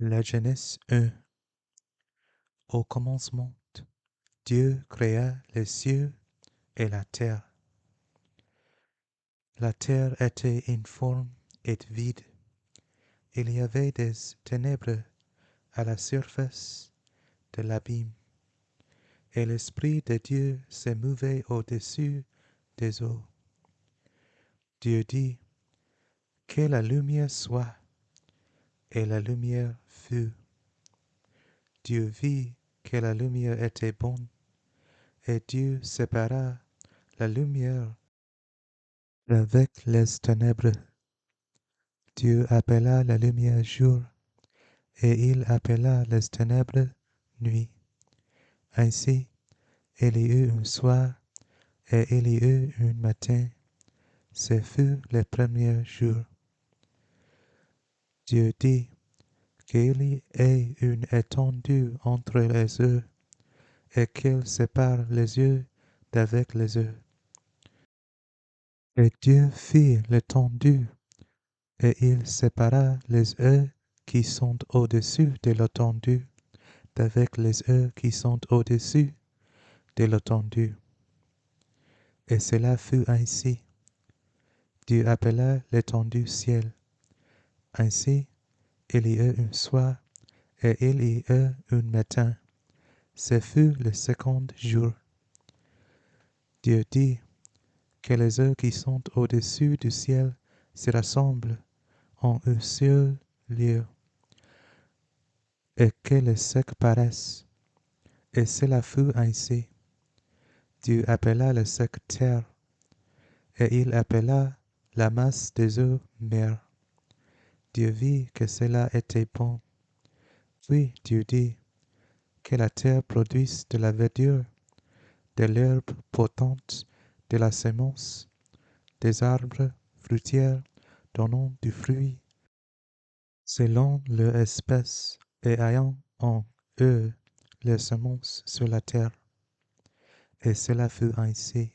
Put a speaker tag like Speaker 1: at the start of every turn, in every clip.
Speaker 1: La Genèse 1. Au commencement, Dieu créa les cieux et la terre. La terre était informe et vide. Il y avait des ténèbres à la surface de l'abîme, et l'Esprit de Dieu se mouvait au-dessus des eaux. Dieu dit, que la lumière soit, et la lumière fut. Dieu vit que la lumière était bonne, et Dieu sépara la lumière d'avec les ténèbres. Dieu appela la lumière jour, et il appela les ténèbres nuit. Ainsi, il y eut un soir, et il y eut un matin. Ce fut le premier jour. Dieu dit qu'il y ait une étendue entre les eaux, et qu'il sépare les eaux d'avec les eaux. Et Dieu fit l'étendue, et il sépara les eaux qui sont au-dessus de l'étendue d'avec les eaux qui sont au-dessus de l'étendue. Et cela fut ainsi. Dieu appela l'étendue ciel. Ainsi, il y eut un soir, et il y eut un matin. Ce fut le second jour. Dieu dit que les eaux qui sont au-dessus du ciel se rassemblent en un seul lieu, et que les secs paraissent. Et cela fut ainsi. Dieu appela le sec terre, et il appela la masse des eaux mer. Dieu vit que cela était bon. Puis Dieu dit que la terre produise de la verdure, de l'herbe potente, de la semence, des arbres fruitiers donnant du fruit, selon leur espèce, et ayant en eux les semences sur la terre. Et cela fut ainsi.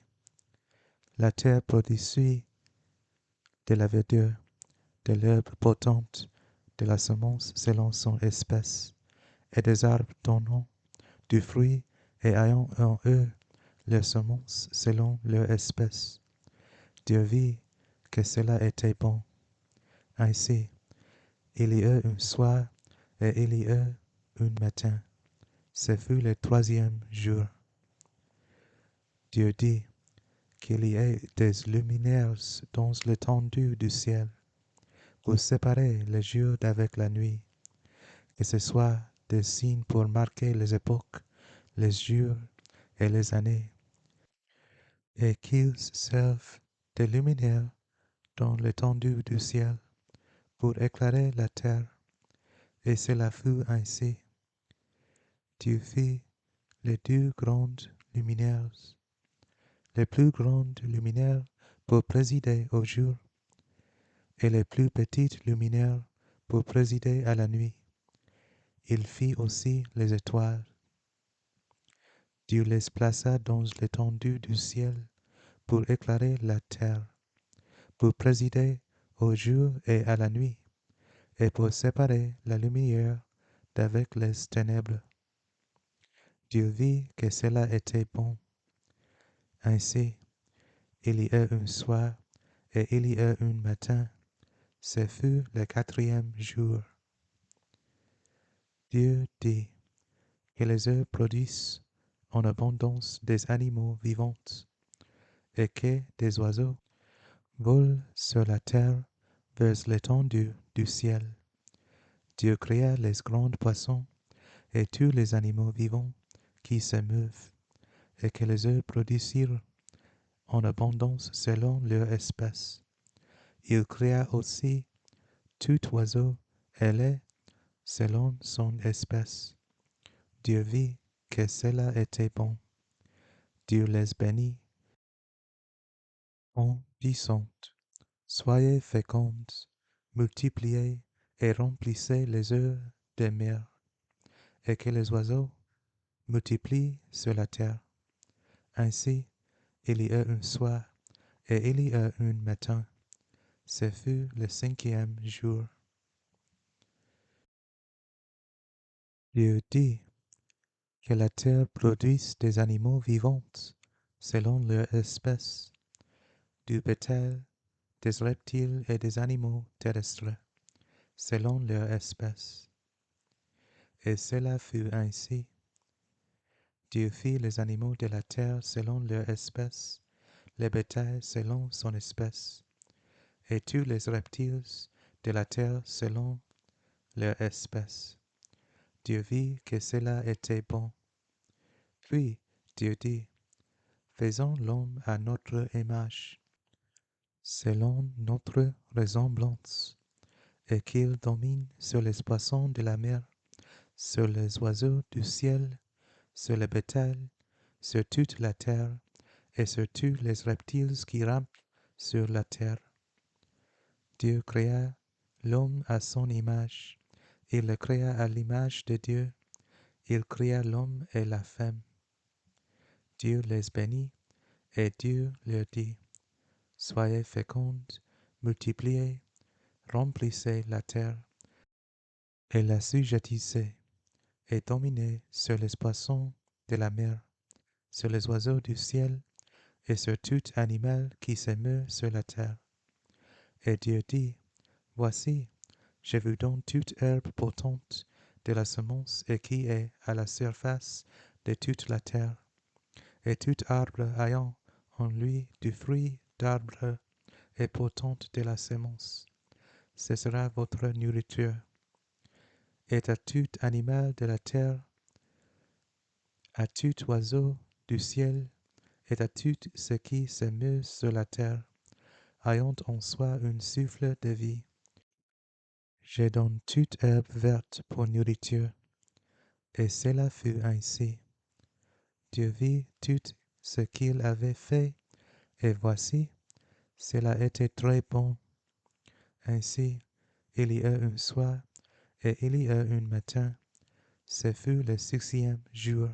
Speaker 1: La terre produisit de la verdure, de l'herbe potente, de la semence selon son espèce, et des arbres donnant du fruit et ayant en eux leurs semences selon leur espèce. Dieu vit que cela était bon. Ainsi, il y eut un soir et il y eut un matin. Ce fut le troisième jour. Dieu dit qu'il y ait des luminaires dans l'étendue du ciel, pour séparer le jour d'avec la nuit, que ce soit des signes pour marquer les époques, les jours et les années, et qu'ils servent de luminaires dans l'étendue du ciel, pour éclairer la terre. Et cela fut ainsi. Dieu fit les deux grandes luminaires, les plus grandes luminaires pour présider au jour, et les plus petites luminaires pour présider à la nuit. Il fit aussi les étoiles. Dieu les plaça dans l'étendue du ciel pour éclairer la terre, pour présider au jour et à la nuit, et pour séparer la lumière d'avec les ténèbres. Dieu vit que cela était bon. Ainsi, il y eut un soir et il y eut un matin. Ce fut le quatrième jour. Dieu dit que les eaux produisent en abondance des animaux vivants, et que des oiseaux volent sur la terre vers l'étendue du ciel. Dieu créa les grands poissons et tous les animaux vivants qui se meuvent, et que les eaux produisirent en abondance selon leur espèce. Il créa aussi tout oiseau ailé selon son espèce. Dieu vit que cela était bon. Dieu les bénit en disant, soyez fécondes, multipliez et remplissez les eaux des mers, et que les oiseaux multiplient sur la terre. Ainsi, il y eut un soir et il y eut un matin. Ce fut le cinquième jour. Dieu dit que la terre produise des animaux vivants selon leur espèce, du bétail, des reptiles et des animaux terrestres selon leur espèce. Et cela fut ainsi. Dieu fit les animaux de la terre selon leur espèce, les bétails selon son espèce, et tous les reptiles de la terre selon leur espèce. Dieu vit que cela était bon. Puis Dieu dit, faisons l'homme à notre image, selon notre ressemblance, et qu'il domine sur les poissons de la mer, sur les oiseaux du ciel, sur le bétail, sur toute la terre, et sur tous les reptiles qui rampent sur la terre. Dieu créa l'homme à son image. Il le créa à l'image de Dieu. Il créa l'homme et la femme. Dieu les bénit, et Dieu leur dit, soyez fécondes, multipliez, remplissez la terre, et l'assujettissez, et dominez sur les poissons de la mer, sur les oiseaux du ciel, et sur tout animal qui se meut sur la terre. Et Dieu dit, voici, je vous donne toute herbe portante de la semence et qui est à la surface de toute la terre, et tout arbre ayant en lui du fruit d'arbre et portant de la semence. Ce sera votre nourriture. Et à tout animal de la terre, à tout oiseau du ciel, et à tout ce qui se meut sur la terre, ayant en soi un souffle de vie. Je donne toute herbe verte pour nourriture. Et cela fut ainsi. Dieu vit tout ce qu'il avait fait, et voici, cela était très bon. Ainsi, il y eut un soir, et il y eut un matin. Ce fut le 6e jour.